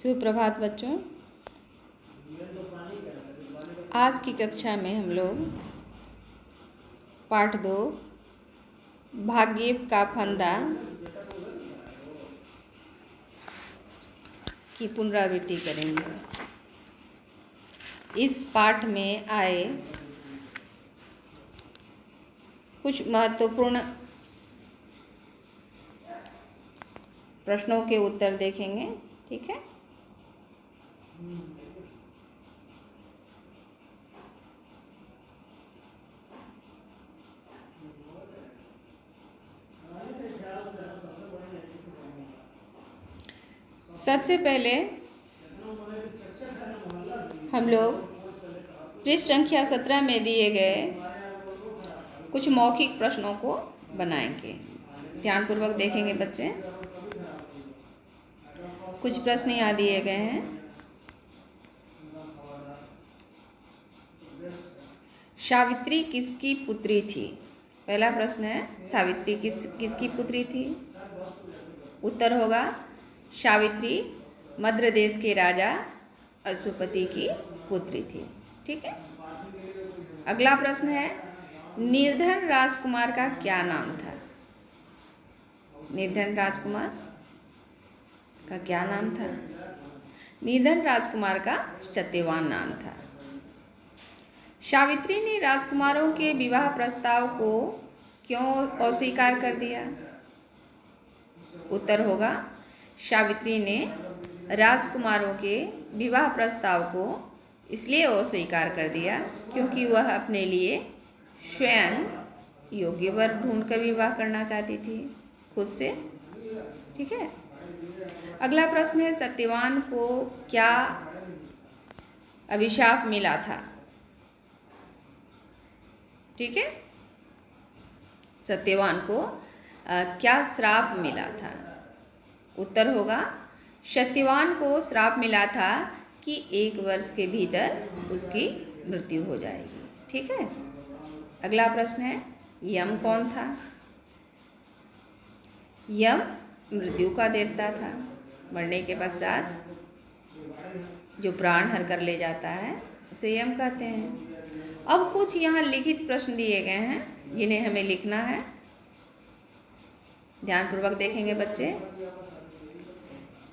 सुप्रभात बच्चों। आज की कक्षा में हम लोग पाठ 2 भाग्य का फंदा की पुनरावृत्ति करेंगे। इस पाठ में आए कुछ महत्वपूर्ण प्रश्नों के उत्तर देखेंगे। ठीक है। सबसे पहले हम लोग पृष्ठ संख्या 17 में दिए गए कुछ मौखिक प्रश्नों को बनाएंगे। ध्यानपूर्वक देखेंगे बच्चे। कुछ प्रश्न यहाँ दिए गए हैं। सावित्री किसकी पुत्री थी? पहला प्रश्न है, सावित्री किसकी पुत्री थी? उत्तर होगा सावित्री मद्र देश के राजा अश्वपति की पुत्री थी। ठीक है। अगला प्रश्न है, निर्धन राजकुमार का क्या नाम था? निर्धन राजकुमार का क्या नाम था? निर्धन राजकुमार का सत्यवान नाम था। सावित्री ने राजकुमारों के विवाह प्रस्ताव को क्यों अस्वीकार कर दिया? उत्तर होगा सावित्री ने राजकुमारों के विवाह प्रस्ताव को इसलिए अस्वीकार कर दिया क्योंकि वह अपने लिए स्वयं योग्य वर ढूंढकर विवाह करना चाहती थी, खुद से। ठीक है। अगला प्रश्न है, सत्यवान को क्या अभिशाप मिला था? ठीक है। सत्यवान को क्या श्राप मिला था? उत्तर होगा सत्यवान को श्राप मिला था कि 1 वर्ष के भीतर उसकी मृत्यु हो जाएगी। ठीक है। अगला प्रश्न है, यम कौन था? यम मृत्यु का देवता था। मरने के पश्चात जो प्राण हर कर ले जाता है उसे यम कहते हैं। अब कुछ यहाँ लिखित प्रश्न दिए गए हैं जिन्हें हमें लिखना है। ध्यानपूर्वक देखेंगे बच्चे।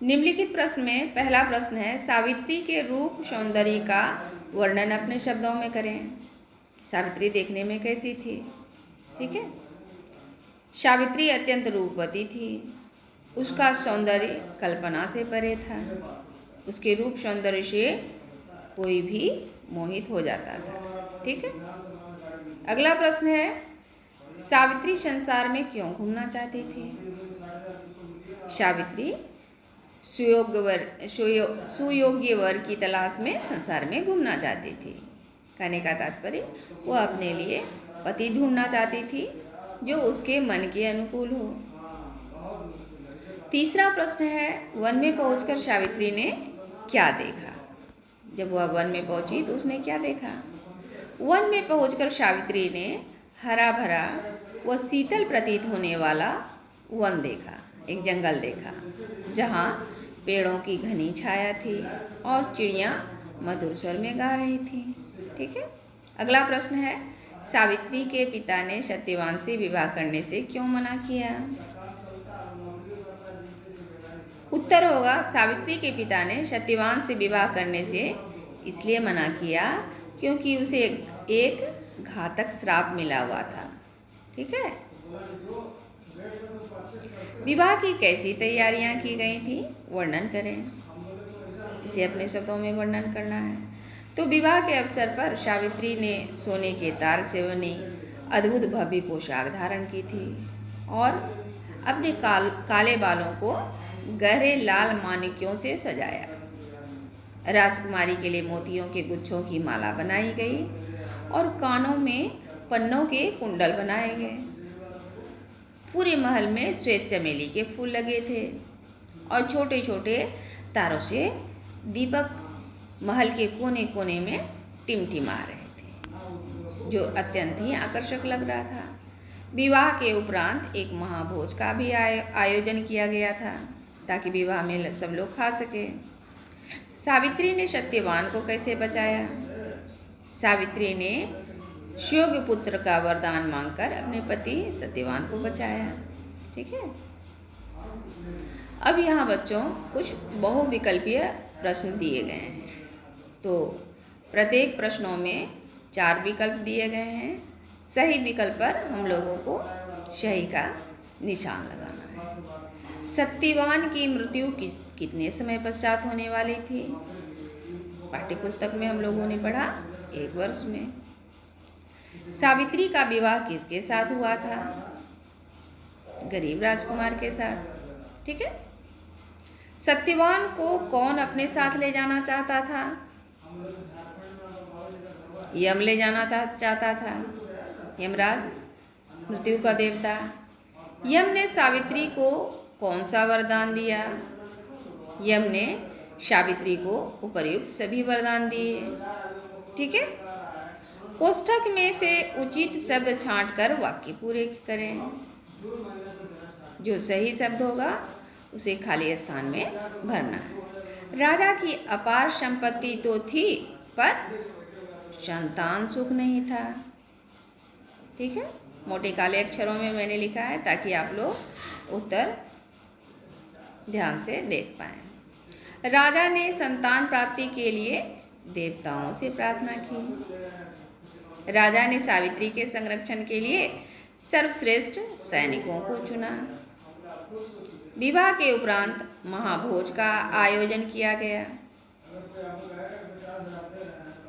निम्नलिखित प्रश्न में पहला प्रश्न है, सावित्री के रूप सौंदर्य का वर्णन अपने शब्दों में करें। सावित्री देखने में कैसी थी? ठीक है। सावित्री अत्यंत रूपवती थी। उसका सौंदर्य कल्पना से परे था। उसके रूप सौंदर्य से कोई भी मोहित हो जाता था। ठीक है। अगला प्रश्न है, सावित्री संसार में क्यों घूमना चाहती थी? सावित्री सुयोग्य वर की तलाश में संसार में घूमना चाहती थी। कहने का तात्पर्य वह अपने लिए पति ढूंढना चाहती थी जो उसके मन के अनुकूल हो। तीसरा प्रश्न है, वन में पहुंचकर सावित्री ने क्या देखा? जब वह वन में पहुंची तो उसने क्या देखा? वन में पहुंचकर सावित्री ने हरा भरा व शीतल प्रतीत होने वाला वन देखा, एक जंगल देखा जहाँ पेड़ों की घनी छाया थी और चिड़ियाँ मधुर स्वर में गा रही थी। ठीक है। अगला प्रश्न है, सावित्री के पिता ने सत्यवान से विवाह करने से क्यों मना किया? उत्तर होगा सावित्री के पिता ने सत्यवान से विवाह करने से इसलिए मना किया क्योंकि उसे एक घातक श्राप मिला हुआ था। ठीक है। विवाह की कैसी तैयारियां की गई थी? वर्णन करें। इसे अपने शब्दों में वर्णन करना है। तो विवाह के अवसर पर सावित्री ने सोने के तार से बनी अद्भुत भव्य पोशाक धारण की थी और अपने काले बालों को गहरे लाल माणिक्यों से सजाया। राजकुमारी के लिए मोतियों के गुच्छों की माला बनाई गई और कानों में पन्नों के कुंडल बनाए गए। पूरे महल में श्वेत चमेली के फूल लगे थे और छोटे छोटे तारों से दीपक महल के कोने कोने में टिमटिमा रहे थे, जो अत्यंत ही आकर्षक लग रहा था। विवाह के उपरांत एक महाभोज का भी आयोजन किया गया था ताकि विवाह में सब लोग खा सके। सावित्री ने सत्यवान को कैसे बचाया? सावित्री ने योग्य पुत्र का वरदान मांगकर अपने पति सत्यवान को बचाया। ठीक है। अब यहाँ बच्चों कुछ बहुविकल्पीय प्रश्न दिए गए हैं। तो प्रत्येक प्रश्नों में 4 विकल्प दिए गए हैं। सही विकल्प पर हम लोगों को सही का निशान लगाना है। सत्यवान की मृत्यु कितने समय पश्चात होने वाली थी? पाठ्यपुस्तक में हम लोगों ने पढ़ा 1 वर्ष में। सावित्री का विवाह किसके साथ हुआ था? गरीब राजकुमार के साथ। ठीक है। सत्यवान को कौन अपने साथ ले जाना चाहता था? यम ले जाना चाहता था, यमराज, मृत्यु का देवता। यम ने सावित्री को कौन सा वरदान दिया? यम ने सावित्री को उपर्युक्त सभी वरदान दिए। ठीक है। कोष्ठक में से उचित शब्द छांटकर वाक्य पूरे करें। जो सही शब्द होगा उसे खाली स्थान में भरना है। राजा की अपार संपत्ति तो थी, पर संतान सुख नहीं था। ठीक है। मोटे काले अक्षरों में मैंने लिखा है ताकि आप लोग उत्तर ध्यान से देख पाएं। राजा ने संतान प्राप्ति के लिए देवताओं से प्रार्थना की। राजा ने सावित्री के संरक्षण के लिए सर्वश्रेष्ठ सैनिकों को चुना। विवाह के उपरांत महाभोज का आयोजन किया गया।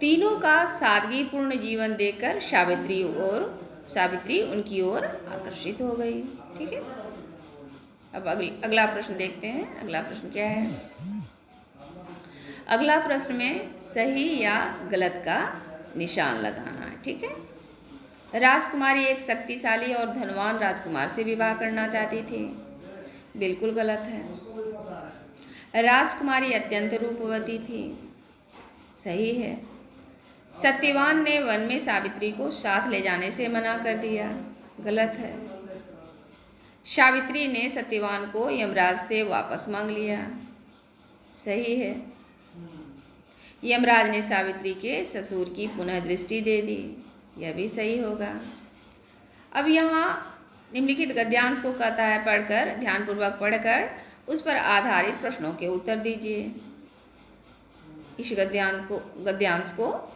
तीनों का सादगीपूर्ण जीवन देखकर सावित्री उनकी ओर आकर्षित हो गई। ठीक है। अब अगला प्रश्न देखते हैं। अगला प्रश्न क्या है? अगला प्रश्न में सही या गलत का निशान लगाना है। ठीक है। राजकुमारी एक शक्तिशाली और धनवान राजकुमार से विवाह करना चाहती थी। बिल्कुल गलत है। राजकुमारी अत्यंत रूपवती थी। सही है। सत्यवान ने वन में सावित्री को साथ ले जाने से मना कर दिया। गलत है। सावित्री ने सत्यवान को यमराज से वापस मांग लिया। सही है। यमराज ने सावित्री के ससुर की पुनः दृष्टि दे दी। यह भी सही होगा। अब यहाँ निम्नलिखित गद्यांश को कहता है पढ़कर, ध्यानपूर्वक पढ़कर उस पर आधारित प्रश्नों के उत्तर दीजिए। इस गद्यांश को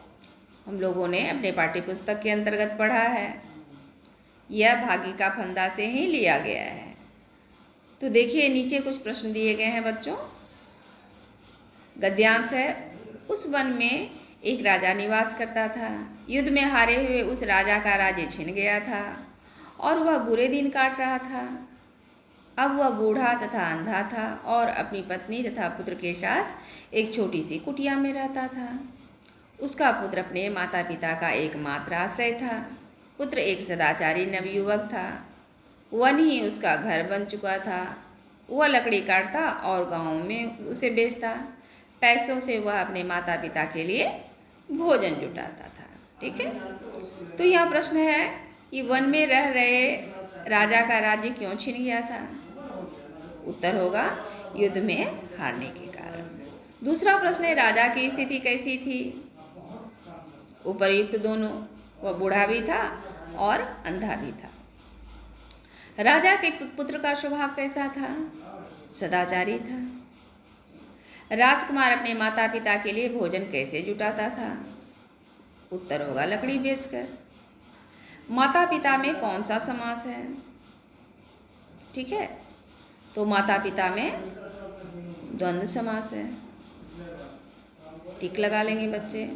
हम लोगों ने अपने पाठ्यपुस्तक के अंतर्गत पढ़ा है। यह भागी का फंदा से ही लिया गया है। तो देखिए नीचे कुछ प्रश्न दिए गए हैं बच्चों। गद्यांश है, उस वन में एक राजा निवास करता था। युद्ध में हारे हुए उस राजा का राज्य छिन गया था और वह बुरे दिन काट रहा था। अब वह बूढ़ा तथा अंधा था और अपनी पत्नी तथा पुत्र के साथ एक छोटी सी कुटिया में रहता था। उसका पुत्र अपने माता पिता का एकमात्र आश्रय था। पुत्र एक सदाचारी नवयुवक था। वन ही उसका घर बन चुका था। वह लकड़ी काटता और गाँव में उसे बेचता। पैसों से वह अपने माता पिता के लिए भोजन जुटाता था। ठीक है। तो यह प्रश्न है कि वन में रह रहे राजा का राज्य क्यों छिन गया था? उत्तर होगा युद्ध में हारने के कारण। दूसरा प्रश्न है, राजा की स्थिति कैसी थी? उपर्युक्त दोनों। वह बूढ़ा भी था और अंधा भी था। राजा के पुत्र का स्वभाव कैसा था? सदाचारी था। राजकुमार अपने माता पिता के लिए भोजन कैसे जुटाता था? उत्तर होगा लकड़ी बेचकर। माता पिता में कौन सा समास है? ठीक है। तो माता पिता में द्वंद्व समास है। टिक लगा लेंगे बच्चे।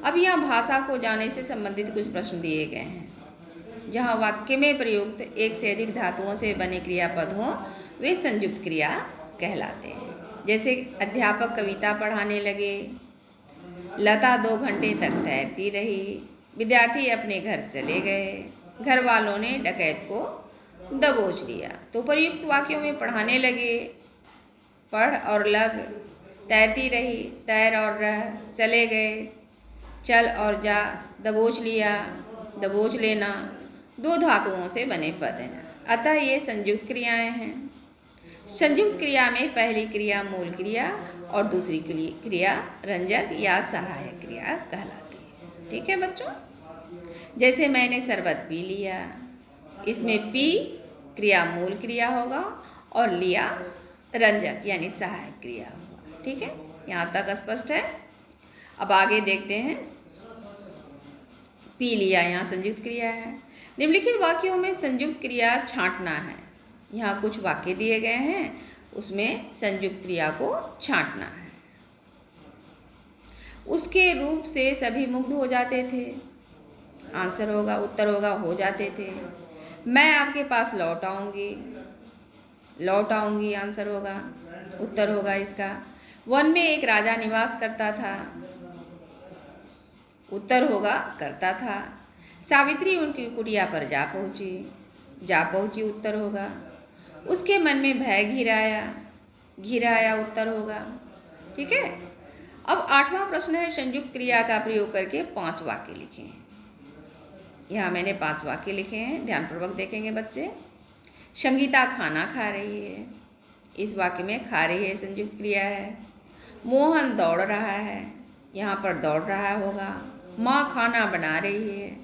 अब यहाँ भाषा को जानने से संबंधित कुछ प्रश्न दिए गए हैं। जहाँ वाक्य में प्रयुक्त एक से अधिक धातुओं से बने क्रियापद हों वे संयुक्त क्रिया कहलाते हैं। जैसे अध्यापक कविता पढ़ाने लगे, लता 2 घंटे तक तैरती रही, विद्यार्थी अपने घर चले गए, घर वालों ने डकैत को दबोच लिया। तो प्रयुक्त वाक्यों में पढ़ाने लगे, पढ़ और लग, तैरती रही, तैर और रह, चले गए, चल और जा, दबोच लिया, दबोच लेना 2 धातुओं से बने पद हैं। अतः ये संयुक्त क्रियाएं हैं। संयुक्त क्रिया में पहली क्रिया मूल क्रिया और दूसरी क्रिया रंजक या सहायक क्रिया कहलाती है। ठीक है बच्चों, जैसे मैंने शरबत पी लिया, इसमें पी क्रिया मूल क्रिया होगा और लिया रंजक यानी सहायक क्रिया होगा। ठीक है, यहाँ तक स्पष्ट है। अब आगे देखते हैं। पी लिया यहाँ संयुक्त क्रिया है। निम्नलिखित वाक्यों में संयुक्त क्रिया छांटना है। यहाँ कुछ वाक्य दिए गए हैं, उसमें संयुक्त क्रिया को छांटना है। उसके रूप से सभी मुग्ध हो जाते थे, आंसर होगा, उत्तर होगा हो जाते थे। मैं आपके पास लौट आऊँगी, लौट आऊँगी आंसर होगा, उत्तर होगा इसका। वन में एक राजा निवास करता था, उत्तर होगा करता था। सावित्री उनकी कुटिया पर जा पहुँची उत्तर होगा। उसके मन में भय घिराया उत्तर होगा। ठीक है, अब 8वां प्रश्न है, संयुक्त क्रिया का प्रयोग करके 5 वाक्य लिखें। यहाँ मैंने 5 वाक्य लिखे हैं, ध्यानपूर्वक देखेंगे बच्चे। संगीता खाना खा रही है, इस वाक्य में खा रही है संयुक्त क्रिया है। मोहन दौड़ रहा है, यहाँ पर दौड़ रहा होगा। माँ खाना बना रही है,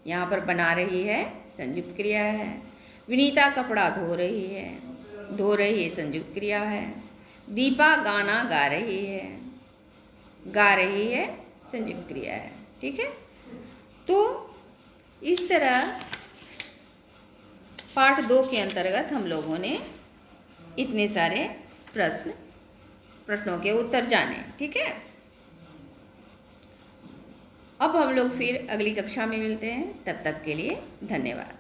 यहाँ पर बना रही है संयुक्त क्रिया है। विनीता कपड़ा धो रही है संयुक्त क्रिया है। दीपा गाना गा रही है संयुक्त क्रिया है। ठीक है, तो इस तरह पाठ 2 के अंतर्गत हम लोगों ने इतने सारे प्रश्नों के उत्तर जाने। ठीक है, अब हम लोग फिर अगली कक्षा में मिलते हैं, तब तक के लिए धन्यवाद।